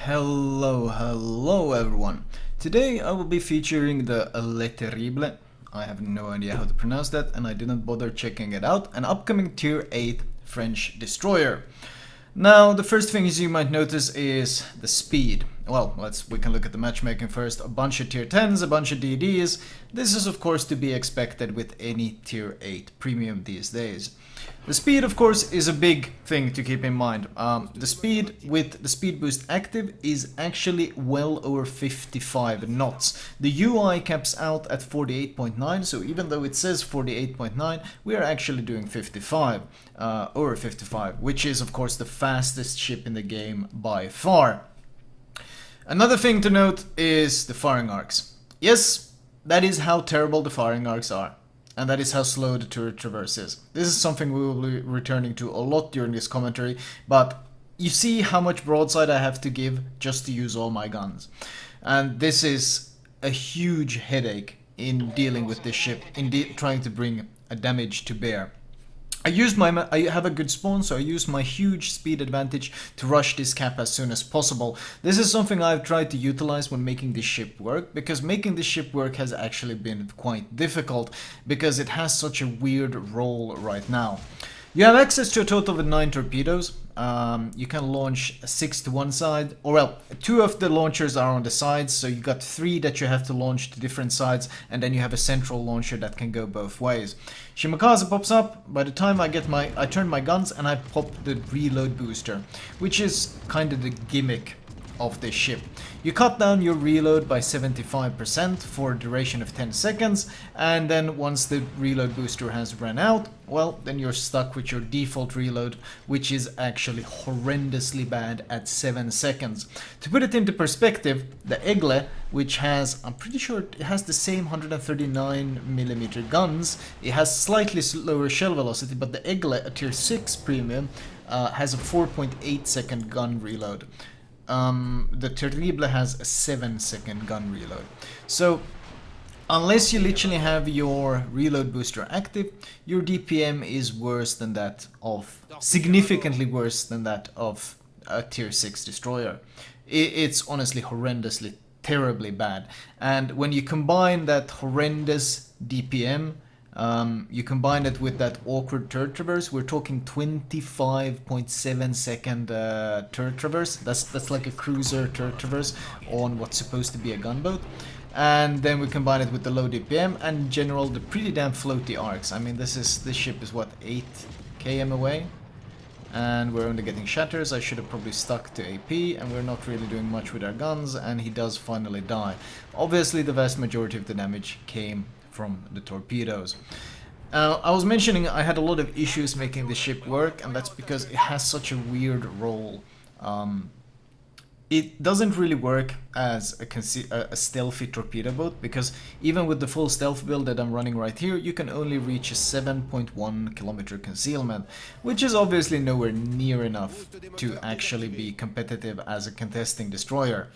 Hello everyone. Today I will be featuring the Le Terrible, I have no idea how to pronounce that and I didn't bother checking it out, an upcoming tier 8 French destroyer. Now the first things you might notice is the speed. Well, we can look at the matchmaking first. A bunch of tier 10s, a bunch of DDs. This is of course to be expected with any tier 8 premium these days. The speed, of course, is a big thing to keep in mind. The speed with the speed boost active is actually well over 55 knots. The UI caps out at 48.9, so even though it says 48.9, we are actually doing 55, over 55, which is, of course, the fastest ship in the game by far. Another thing to note is the firing arcs. Yes, that is how terrible the firing arcs are. And that is how slow the turret traverse is. This is something we will be returning to a lot during this commentary, but you see how much broadside I have to give just to use all my guns. And this is a huge headache in dealing with this ship, in trying to bring a damage to bear. I have a good spawn, so I use my huge speed advantage to rush this cap as soon as possible. This is something I've tried to utilize when making this ship work, because making this ship work has actually been quite difficult, because it has such a weird role right now. You have access to a total of 9 torpedoes. You can launch 6 to one side, or well, 2 of the launchers are on the sides, so you got 3 that you have to launch to different sides, and then you have a central launcher that can go both ways. Shimakaze pops up. By the time I turn my guns and I pop the reload booster, which is kind of the gimmick of this ship. You cut down your reload by 75% for a duration of 10 seconds, and then once the reload booster has run out, well, then you're stuck with your default reload, which is actually horrendously bad at 7 seconds. To put it into perspective, the Aigle, which has, I'm pretty sure it has the same 139mm guns, it has slightly slower shell velocity, but the Aigle, a tier 6 premium, has a 4.8 second gun reload. The Terrible has a 7-second gun reload. So, unless you literally have your reload booster active, your DPM is worse than that of, significantly worse than that of a tier 6 destroyer. It's honestly horrendously, terribly bad. And when you combine that horrendous DPM, you combine it with that awkward turret traverse, we're talking 25.7 second turret traverse. That's like a cruiser turret traverse on what's supposed to be a gunboat. And then we combine it with the low DPM and in general the pretty damn floaty arcs. I mean, this ship is what, 8 km away? And we're only getting shatters. I should have probably stuck to AP, and we're not really doing much with our guns, and he does finally die. Obviously the vast majority of the damage came from the torpedoes. I was mentioning I had a lot of issues making the ship work, and that's because it has such a weird role. It doesn't really work as a stealthy torpedo boat, because even with the full stealth build that I'm running right here, you can only reach a 7.1 kilometer concealment, which is obviously nowhere near enough to actually be competitive as a contesting destroyer.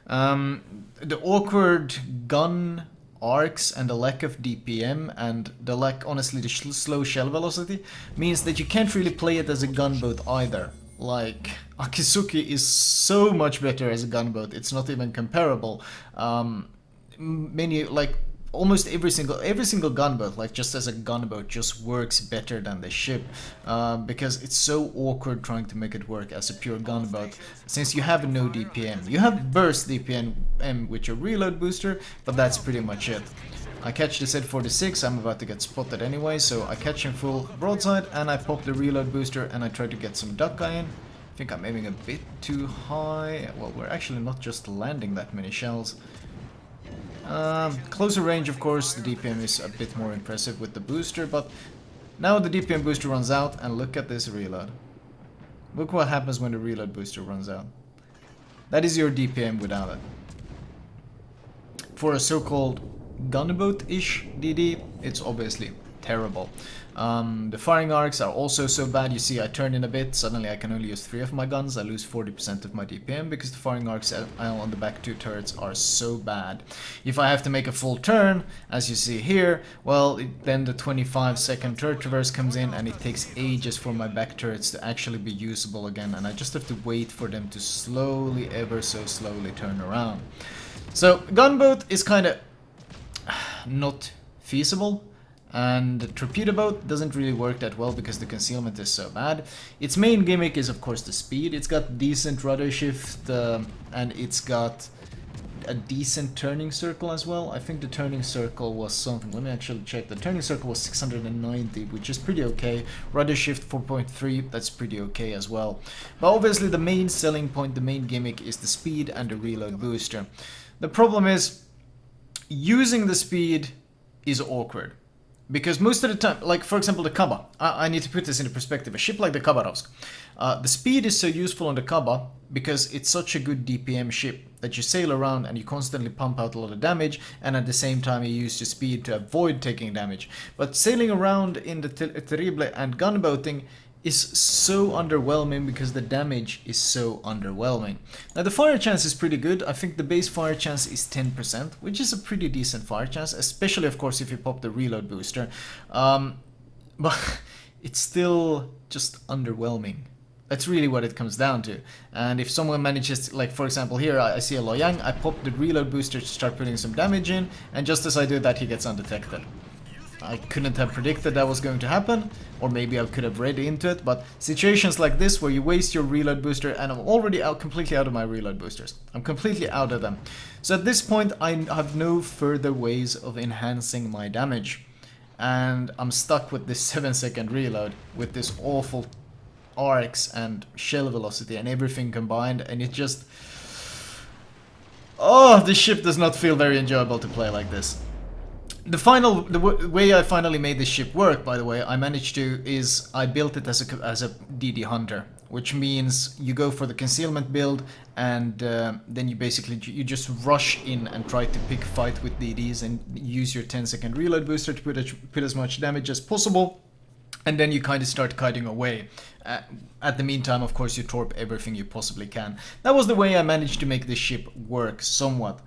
The awkward gun arcs and the lack of DPM and the lack, honestly, the slow shell velocity means that you can't really play it as a gunboat either. Like, Akizuki is so much better as a gunboat, it's not even comparable. Almost every single gunboat, like just as a gunboat, just works better than the ship, because it's so awkward trying to make it work as a pure gunboat, since you have no DPM. You have burst DPM with your reload booster, but that's pretty much it. I catch the Z46, I'm about to get spotted anyway, so I catch him full broadside and I pop the reload booster and I try to get some duck eye in. I think I'm aiming a bit too high. Well, we're actually not just landing that many shells. Closer range, of course, the DPM is a bit more impressive with the booster, but now the DPM booster runs out, and look at this reload. Look what happens when the reload booster runs out. That is your DPM without it. For a so-called gunboat-ish DD, it's obviously terrible. The firing arcs are also so bad. You see, I turn in a bit, suddenly I can only use 3 of my guns. I lose 40% of my DPM because the firing arcs on the back 2 turrets are so bad. If I have to make a full turn, as you see here, well, then the 25-second turret traverse comes in and it takes ages for my back turrets to actually be usable again, and I just have to wait for them to slowly, ever so slowly turn around. So gunboat is kind of not feasible, and the torpedo boat doesn't really work that well because the concealment is so bad. Its main gimmick is of course the speed. It's got decent rudder shift and it's got a decent turning circle as well. I think the turning circle was something, let me actually check. The turning circle was 690, which is pretty okay. Rudder shift 4.3, that's pretty okay as well. But obviously the main selling point, the main gimmick is the speed and the reload booster. The problem is using the speed is awkward. Because most of the time, like for example the Kaba, I need to put this into perspective, a ship like the Khabarovsk, the speed is so useful on the Kaba because it's such a good DPM ship that you sail around and you constantly pump out a lot of damage, and at the same time you use your speed to avoid taking damage. But sailing around in the Terrible and gunboating is so underwhelming because the damage is so underwhelming. Now the fire chance is pretty good. I think the base fire chance is 10%, which is a pretty decent fire chance, especially of course if you pop the reload booster. But it's still just underwhelming. That's really what it comes down to. And if someone manages to, like for example here I see a Loyang, I pop the reload booster to start putting some damage in, and just as I do that he gets undetected. I couldn't have predicted that was going to happen, or maybe I could have read into it, but situations like this where you waste your reload booster, and I'm already completely out of my reload boosters. I'm completely out of them. So at this point I have no further ways of enhancing my damage, and I'm stuck with this 7-second reload with this awful arcs and shell velocity and everything combined, and it just... oh, this ship does not feel very enjoyable to play like this. The way I finally made this ship work, by the way, I managed to, is I built it as a DD hunter, which means you go for the concealment build, and then you basically just rush in and try to pick fight with DDs and use your 10-second reload booster to put as much damage as possible, and then you kind of start kiting away. At the meantime, of course, you torp everything you possibly can. That was the way I managed to make this ship work somewhat.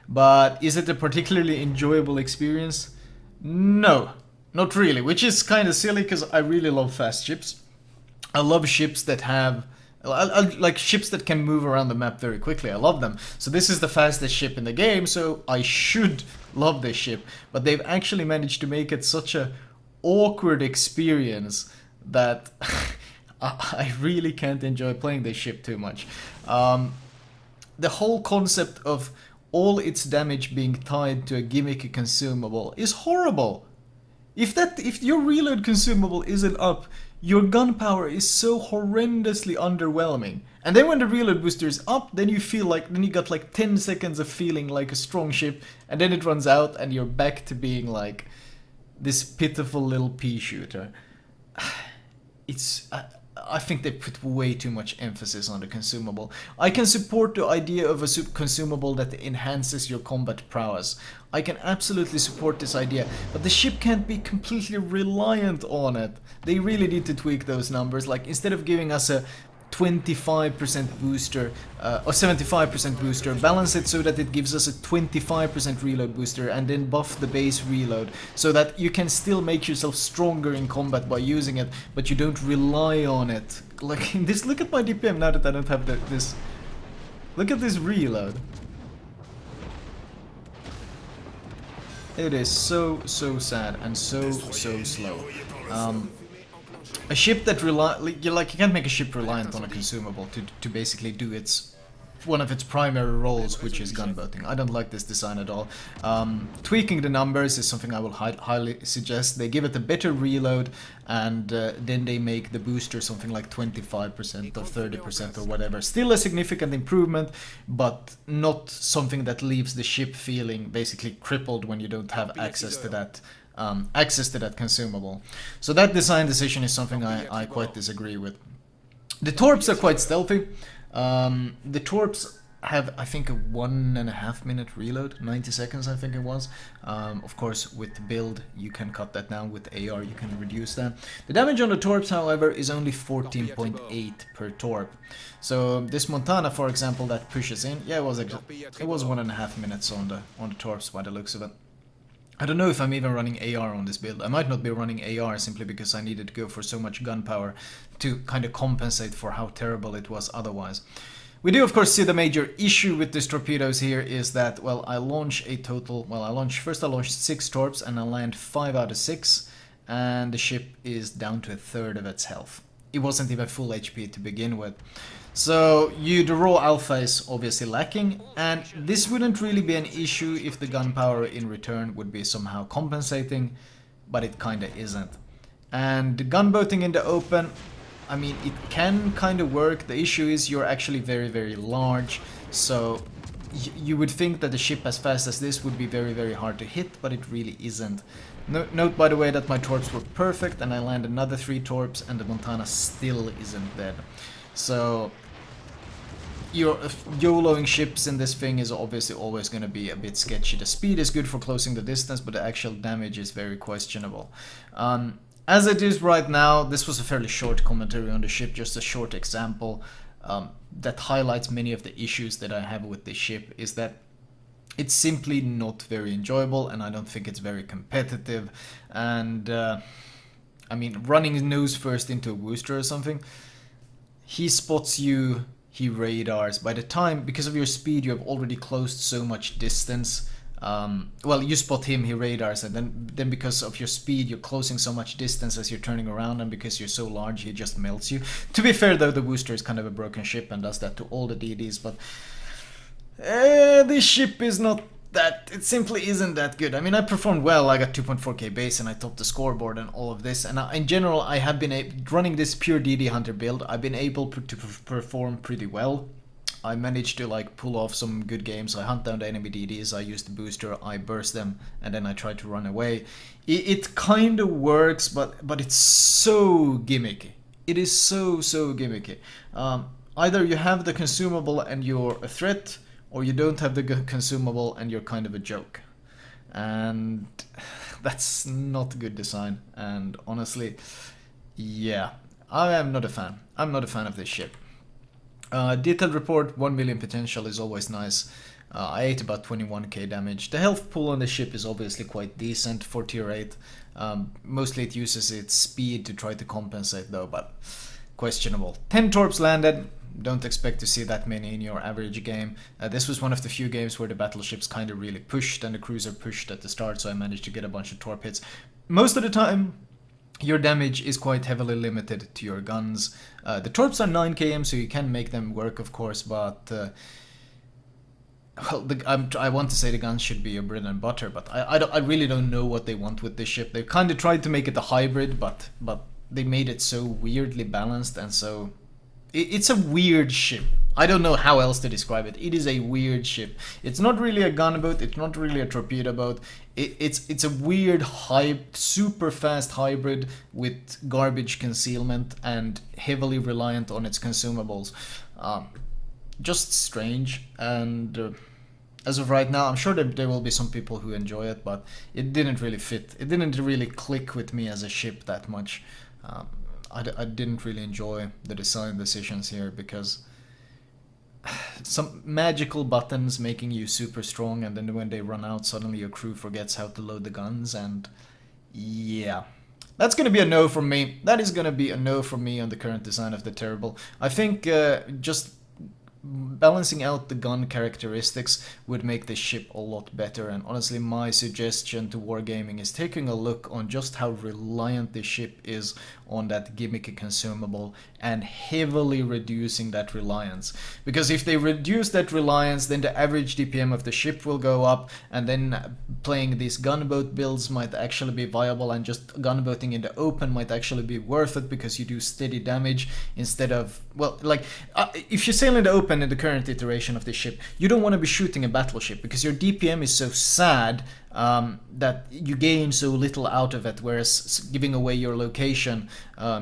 But is it a particularly enjoyable experience? No, not really, which is kind of silly because I really love fast ships. I love ships that have... I like ships that can move around the map very quickly. I love them. So this is the fastest ship in the game, so I should love this ship. But they've actually managed to make it such a awkward experience that I really can't enjoy playing this ship too much. The whole concept of all its damage being tied to a gimmick consumable is horrible. If your reload consumable isn't up, your gun power is so horrendously underwhelming. And then when the reload booster is up, then you feel like, then you got like 10 seconds of feeling like a strong ship, and then it runs out and you're back to being like this pitiful little pea shooter. It's... I think they put way too much emphasis on the consumable. I can support the idea of a consumable that enhances your combat prowess. I can absolutely support this idea, but the ship can't be completely reliant on it. They really need to tweak those numbers. Like, instead of giving us a 25% booster or 75% booster, balance it so that it gives us a 25% reload booster, and then buff the base reload so that you can still make yourself stronger in combat by using it, but you don't rely on it. Like this, look at my DPM now that I don't have this. Look at this reload. It is so sad and so slow. A ship that you can't make a ship reliant on a consumable to basically do one of its primary roles, which is gunboating. I don't like this design at all. Tweaking the numbers is something I will highly suggest. They give it a better reload, and then they make the booster something like 25% or 30% or whatever. Still a significant improvement, but not something that leaves the ship feeling basically crippled when you don't have access to that. Consumable. So that design decision is something I quite disagree with. The torps are quite stealthy. The torps have, I think, a 1.5 minute reload, 90 seconds I think it was. Of course, with the build you can cut that down, with AR you can reduce that. The damage on the torps, however, is only 14.8 per torp. So this Montana, for example, that pushes in, yeah, it was 1.5 minutes on the torps by the looks of it. I don't know if I'm even running AR on this build. I might not be running AR simply because I needed to go for so much gunpowder to kind of compensate for how terrible it was otherwise. We do of course see the major issue with these torpedoes here is that, well, I launched 6 torps and I land 5 out of 6, and the ship is down to 1/3 of its health. It wasn't even full HP to begin with. So the raw alpha is obviously lacking, and this wouldn't really be an issue if the gunpowder in return would be somehow compensating, but it kinda isn't. And gunboating in the open, I mean, it can kind of work. The issue is you're actually very, very large, so you would think that a ship as fast as this would be very, very hard to hit, but it really isn't. Note, by the way, that my torps were perfect, and I land another 3 torps, and the Montana still isn't dead. So your YOLOing ships in this thing is obviously always going to be a bit sketchy. The speed is good for closing the distance, but the actual damage is very questionable. As it is right now, this was a fairly short commentary on the ship, just a short example that highlights many of the issues that I have with this ship, is that it's simply not very enjoyable, and I don't think it's very competitive. And I mean, running nose first into a booster or something, he spots you, he radars. By the time, because of your speed, you have already closed so much distance. Well, you spot him, he radars, and then because of your speed, you're closing so much distance as you're turning around, and because you're so large, he just melts you. To be fair, though, the booster is kind of a broken ship and does that to all the DDs, but this ship is not that, it simply isn't that good. I mean, I performed well, I got 2.4k base and I topped the scoreboard and all of this, and in general I have been running this pure DD Hunter build, I've been able to perform pretty well. I managed to like pull off some good games. I hunt down the enemy DDs, I use the booster, I burst them, and then I try to run away. It kind of works, but it's so gimmicky. It is so gimmicky. Either you have the consumable and you're a threat, or you don't have the consumable and you're kind of a joke. And that's not good design. And honestly, yeah, I am not a fan. I'm not a fan of this ship. Detailed report, 1 million potential is always nice. I ate about 21k damage. The health pool on the ship is obviously quite decent for tier 8. Mostly it uses its speed to try to compensate though, but questionable. 10 torps landed. Don't expect to see that many in your average game. This was one of the few games where the battleships kind of really pushed and the cruiser pushed at the start, so I managed to get a bunch of torp hits. Most of the time, your damage is quite heavily limited to your guns. The torps are 9 km, so you can make them work, of course, but well, I want to say the guns should be your bread and butter, but I really don't know what they want with this ship. They kind of tried to make it a hybrid, but they made it so weirdly balanced, and so it's a weird ship. I don't know how else to describe it. It is a weird ship. It's not really a gunboat. It's not really a torpedo boat. It's a weird, super fast hybrid with garbage concealment and heavily reliant on its consumables. Just strange. And as of right now, I'm sure that there will be some people who enjoy it, but it didn't really fit. It didn't really click with me as a ship that much. I didn't really enjoy the design decisions here, because some magical buttons making you super strong, and then when they run out, suddenly your crew forgets how to load the guns, and yeah. That's gonna be a no from me. That is gonna be a no from me on the current design of the Terrible. I think just balancing out the gun characteristics would make this ship a lot better, and honestly my suggestion to Wargaming is taking a look on just how reliant this ship is on that gimmicky consumable and heavily reducing that reliance. Because if they reduce that reliance, then the average DPM of the ship will go up, and then playing these gunboat builds might actually be viable, and just gunboating in the open might actually be worth it because you do steady damage instead of, well, like if you sail in the open, happen in the current iteration of this ship. You don't want to be shooting a battleship because your DPM is so sad that you gain so little out of it, whereas giving away your location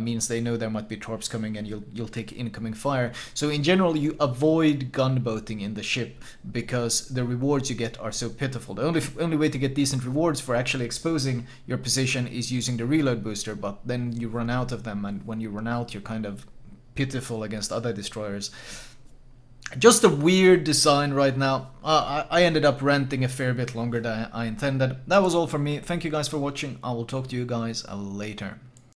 means they know there might be torps coming and you'll take incoming fire. So in general, you avoid gunboating in the ship because the rewards you get are so pitiful. The only way to get decent rewards for actually exposing your position is using the reload booster, but then you run out of them, and when you run out, you're kind of pitiful against other destroyers. Just a weird design right now. I ended up ranting a fair bit longer than I intended. That was all from me. Thank you guys for watching. I will talk to you guys later.